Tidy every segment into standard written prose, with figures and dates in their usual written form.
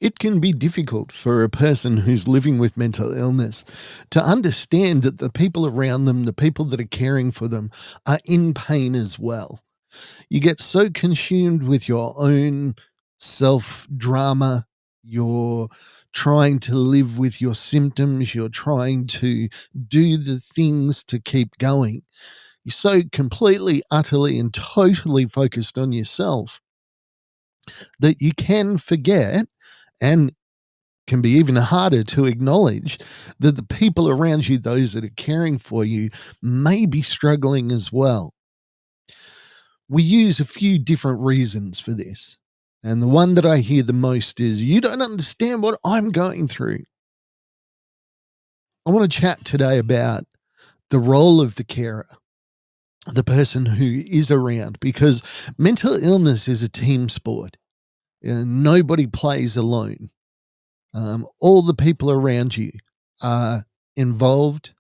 It can be difficult for a person who's living with mental illness to understand that the people around them, the people that are caring for them, are in pain as well. You get so consumed with your own self drama. You're trying to live with your symptoms. You're trying to do the things to keep going. You're so completely, utterly, and totally focused on yourself that you can forget, and can be even harder to acknowledge, that the people around you, those that are caring for you, may be struggling as well. We use a few different reasons for this. And the one that I hear the most is, you don't understand what I'm going through. I want to chat today about the role of the carer, the person who is around, because mental illness is a team sport. Nobody plays alone. All the people around you are involved.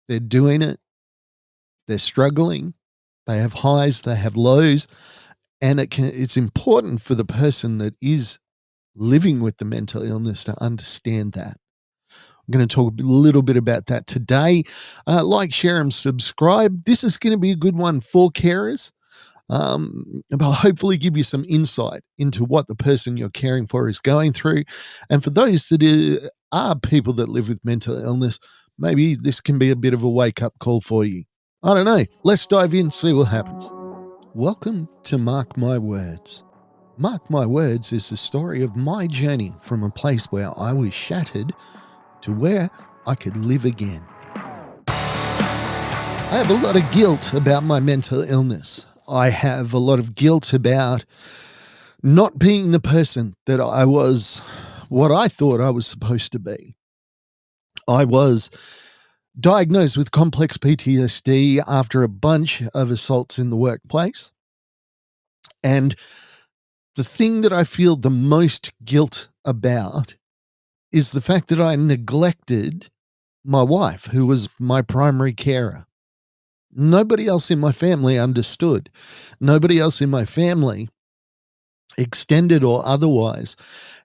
They're doing it. They're struggling. They have highs, they have lows. And it's important for the person that is living with the mental illness to understand that. I'm going to talk a little bit about that today. Like, share, and subscribe. This is going to be a good one for carers. But I'll hopefully give you some insight into what the person you're caring for is going through. And for those that are people that live with mental illness, maybe this can be a bit of a wake-up call for you. I don't know. Let's dive in, see what happens. Welcome to Mark My Words. Mark My Words is the story of my journey from a place where I was shattered to where I could live again. I have a lot of guilt about my mental illness. I have a lot of guilt about not being the person that I was, what I thought I was supposed to be. I was diagnosed with complex PTSD after a bunch of assaults in the workplace. And the thing that I feel the most guilt about is the fact that I neglected my wife, who was my primary carer. Nobody else in my family understood. Nobody else in my family, extended or otherwise,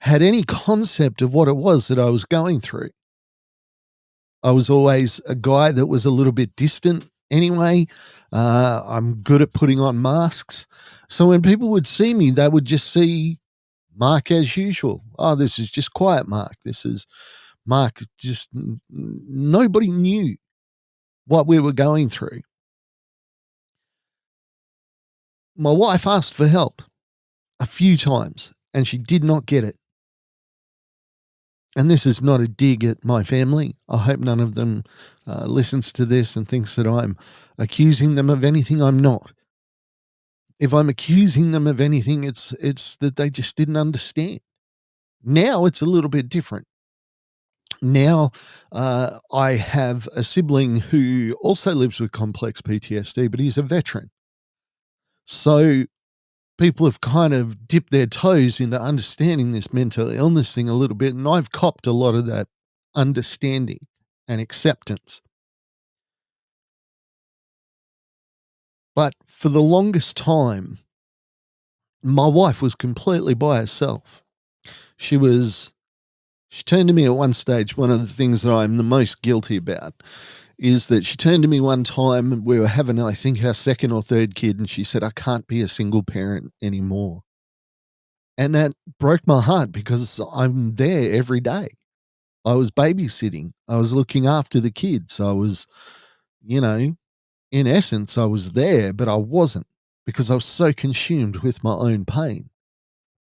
had any concept of what it was that I was going through. I was always a guy that was a little bit distant anyway. I'm good at putting on masks. So when people would see me, they would just see Mark as usual. Oh, this is just quiet Mark. This is Mark. Just nobody knew what we were going through. My wife asked for help a few times and she did not get it. And this is not a dig at my family. I hope none of them listens to this and thinks that I'm accusing them of anything. I'm not. If I'm accusing them of anything, it's that they just didn't understand. Now it's a little bit different. Now I have a sibling who also lives with complex PTSD, but he's a veteran. So people have kind of dipped their toes into understanding this mental illness thing a little bit, and I've copped a lot of that understanding and acceptance. But for the longest time, my wife was completely by herself. She turned to me at one stage. One of the things that I'm the most guilty about is that she turned to me one time. We were having, I think, our second or third kid, and she said, I can't be a single parent anymore. And that broke my heart because I'm there every day. I was babysitting. I was looking after the kids. I was, in essence, I was there, but I wasn't, because I was so consumed with my own pain.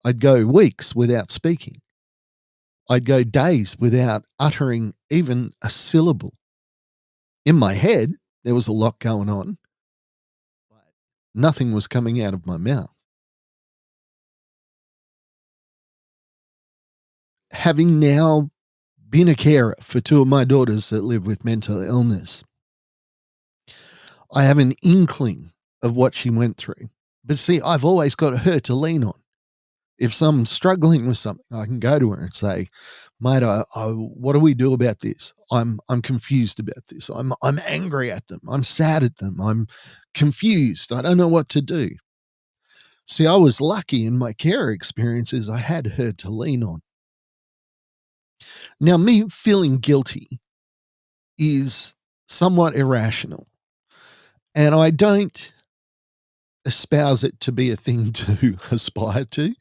I'd go weeks without speaking. I'd go days without uttering even a syllable. In my head, there was a lot going on, but nothing was coming out of my mouth. Having now been a carer for two of my daughters that live with mental illness, I have an inkling of what she went through. But see, I've always got her to lean on. If someone's struggling with something, I can go to her and say, mate, what do we do about this? I'm confused about this. I'm angry at them. I'm sad at them. I'm confused. I don't know what to do. See, I was lucky in my care experiences. I had her to lean on. Now, me feeling guilty is somewhat irrational, and I don't espouse it to be a thing to aspire to.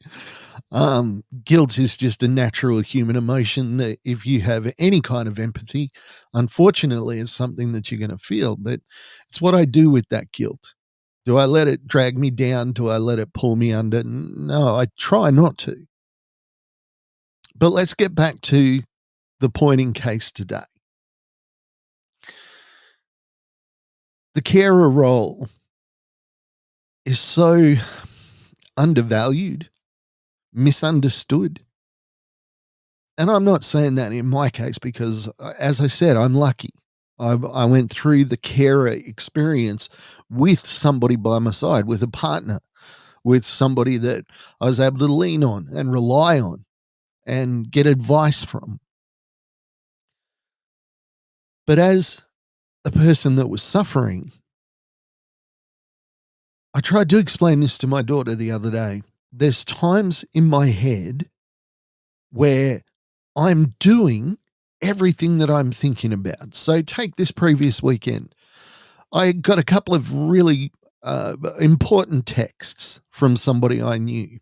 Guilt is just a natural human emotion that, if you have any kind of empathy, unfortunately, is something that you're going to feel. But it's what I do with that guilt. Do I let it drag me down? Do I let it pull me under? No, I try not to. But let's get back to the point in case today. The carer role is so undervalued, misunderstood. And I'm not saying that in my case because, as I said, I'm lucky. I went through the carer experience with somebody by my side, with a partner, with somebody that I was able to lean on and rely on and get advice from. But as a person that was suffering, I tried to explain this to my daughter the other day. There's times in my head where I'm doing everything that I'm thinking about. So take this previous weekend. I got a couple of really important texts from somebody I knew.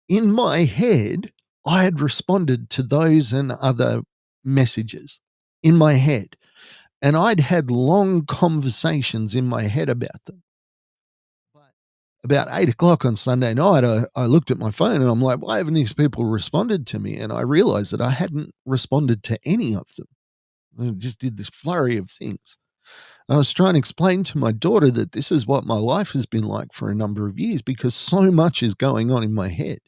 In my head, I had responded to those and other messages in my head. And I'd had long conversations in my head about them. But about 8 o'clock on Sunday night, I looked at my phone and I'm like, why haven't these people responded to me? And I realized that I hadn't responded to any of them. I just did this flurry of things. I was trying to explain to my daughter that this is what my life has been like for a number of years because so much is going on in my head.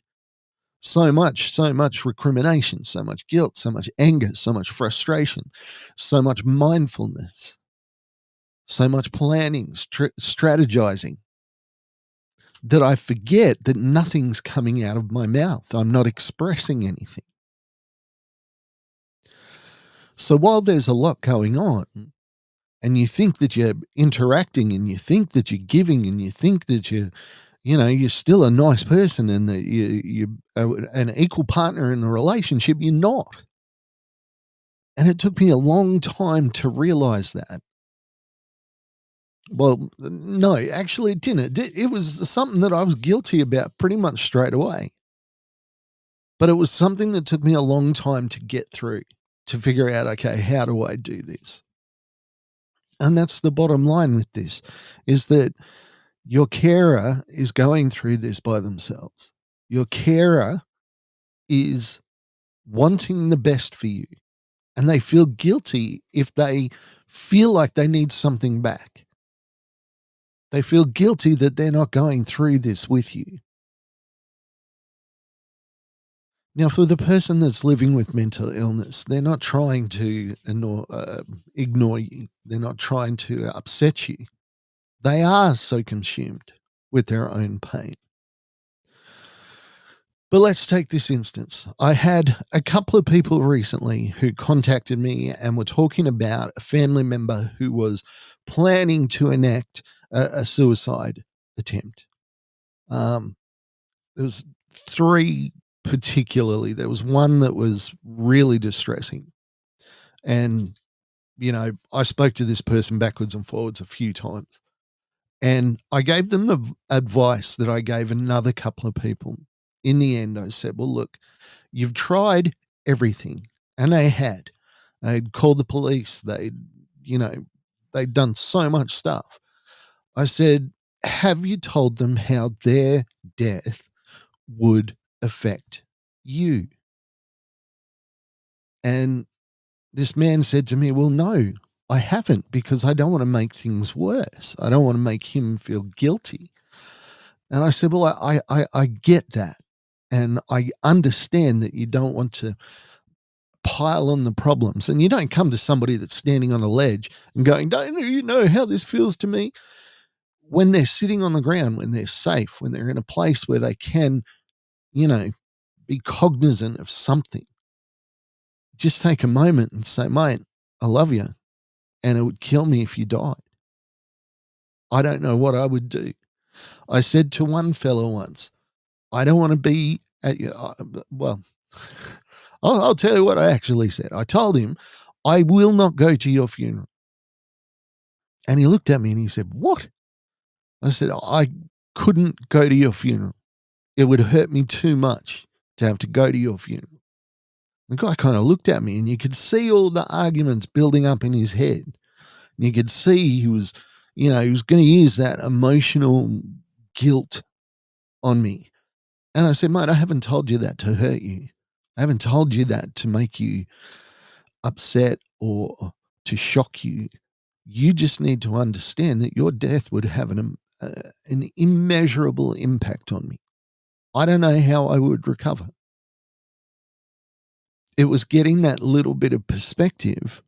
So much recrimination, so much guilt, so much anger, so much frustration, so much mindfulness, so much planning, strategizing that I forget that nothing's coming out of my mouth. I'm not expressing anything. So while there's a lot going on, and you think that you're interacting and you think that you're giving and you think that you're still a nice person and that you're an equal partner in a relationship, you're not. And it took me a long time to realize that. Well, no, actually it didn't. It was something that I was guilty about pretty much straight away. But it was something that took me a long time to get through, to figure out, okay, how do I do this? And that's the bottom line with this, is that your carer is going through this by themselves. Your carer is wanting the best for you, and they feel guilty if they feel like they need something back. They feel guilty that they're not going through this with you. Now, for the person that's living with mental illness, they're not trying to ignore you. They're not trying to upset you. They are so consumed with their own pain. But let's take this instance. I had a couple of people recently who contacted me and were talking about a family member who was planning to enact a suicide attempt. There was three particularly. There was one that was really distressing. And, I spoke to this person backwards and forwards a few times. And I gave them the advice that I gave another couple of people. In the end, I said, well, look, you've tried everything. And they had. They'd called the police. They'd done so much stuff. I said, have you told them how their death would affect you? And this man said to me, well, no, I haven't, because I don't want to make things worse. I don't want to make him feel guilty. And I said, well, I get that. And I understand that you don't want to pile on the problems. And you don't come to somebody that's standing on a ledge and going, don't you know how this feels to me? When they're sitting on the ground, when they're safe, when they're in a place where they can, you know, be cognizant of something, just take a moment and say, mate, I love you. And it would kill me if you died. I don't know what I would do. I said to one fellow once, I don't want to be at your, well, I'll tell you what I actually said. I told him, I will not go to your funeral. And he looked at me and he said, what? I said, I couldn't go to your funeral. It would hurt me too much to have to go to your funeral. The guy kind of looked at me and you could see all the arguments building up in his head. And you could see he was, he was going to use that emotional guilt on me. And I said, mate, I haven't told you that to hurt you. I haven't told you that to make you upset or to shock you. You just need to understand that your death would have an immeasurable impact on me. I don't know how I would recover. It was getting that little bit of perspective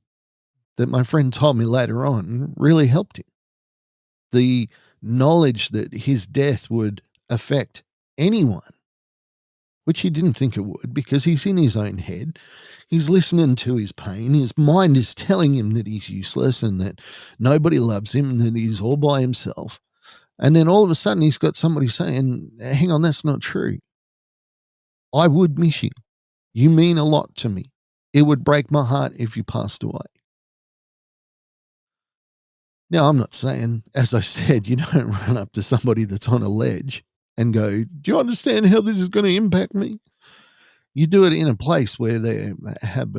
that my friend told me later on really helped him. The knowledge that his death would affect anyone, which he didn't think it would because he's in his own head. He's listening to his pain. His mind is telling him that he's useless and that nobody loves him and that he's all by himself. And then all of a sudden he's got somebody saying, hang on, that's not true. I would miss you. You mean a lot to me. It would break my heart if you passed away. Now, I'm not saying, as I said, you don't run up to somebody that's on a ledge and go, do you understand how this is going to impact me? You do it in a place where they have,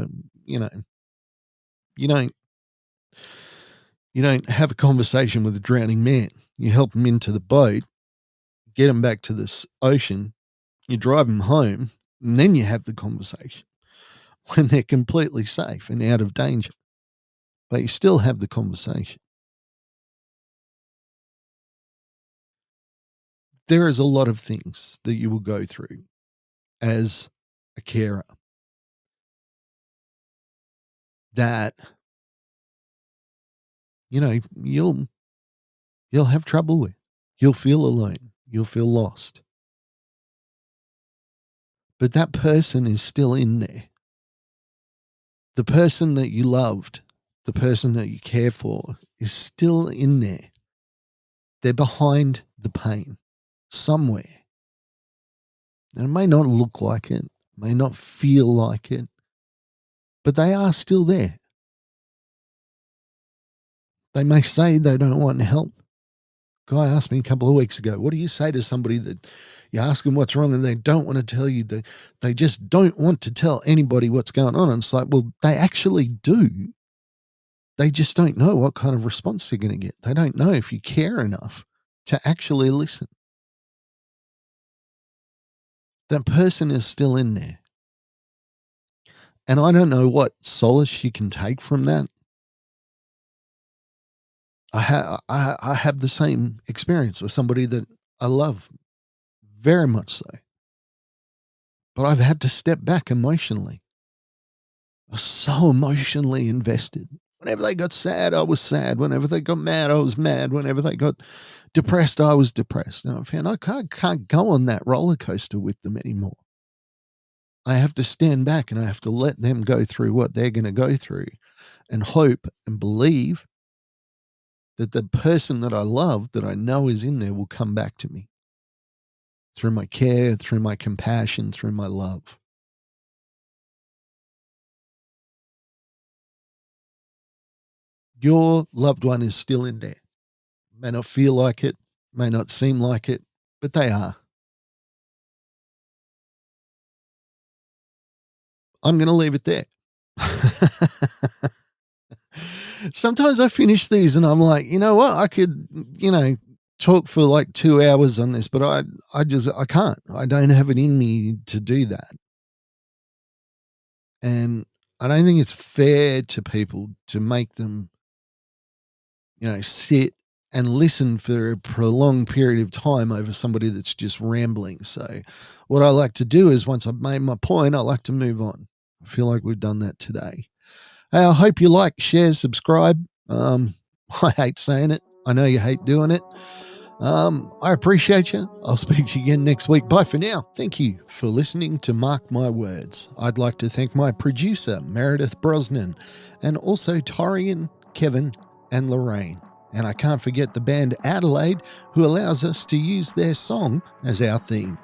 you don't have a conversation with a drowning man. You help him into the boat, get him back to this ocean, you drive him home, and then you have the conversation when they're completely safe and out of danger. But you still have the conversation. There is a lot of things that you will go through as a carer that, you'll have trouble with. You'll feel alone. You'll feel lost. But that person is still in there. The person that you loved, the person that you care for is still in there. They're behind the pain somewhere. And it may not look like it, may not feel like it, but they are still there. They may say they don't want help. Guy asked me a couple of weeks ago, what do you say to somebody that you ask them what's wrong and they don't want to tell you, they just don't want to tell anybody what's going on? And it's like, well, they actually do. They just don't know what kind of response they're going to get. They don't know if you care enough to actually listen. That person is still in there. And I don't know what solace you can take from that. I have the same experience with somebody that I love very much so. But I've had to step back emotionally. I was so emotionally invested. Whenever they got sad, I was sad. Whenever they got mad, I was mad. Whenever they got depressed, I was depressed. And I found I can't go on that roller coaster with them anymore. I have to stand back and I have to let them go through what they're going to go through and hope and believe that the person that I love, that I know is in there, will come back to me through my care, through my compassion, through my love. Your loved one is still in there. May not feel like it, may not seem like it, but they are. I'm going to leave it there. Sometimes I finish these and I'm like, you know what? I could, talk for like 2 hours on this, but I can't. I don't have it in me to do that. And I don't think it's fair to people to make them, sit and listen for a prolonged period of time over somebody that's just rambling. So what I like to do is once I've made my point, I like to move on. I feel like we've done that today. Hey, I hope you like, share, subscribe. I hate saying it. I know you hate doing it. I appreciate you. I'll speak to you again next week. Bye for now. Thank you for listening to Mark My Words. I'd like to thank my producer, Meredith Brosnan, and also Torian, Kevin, and Lorraine. And I can't forget the band Adelaide, who allows us to use their song as our theme.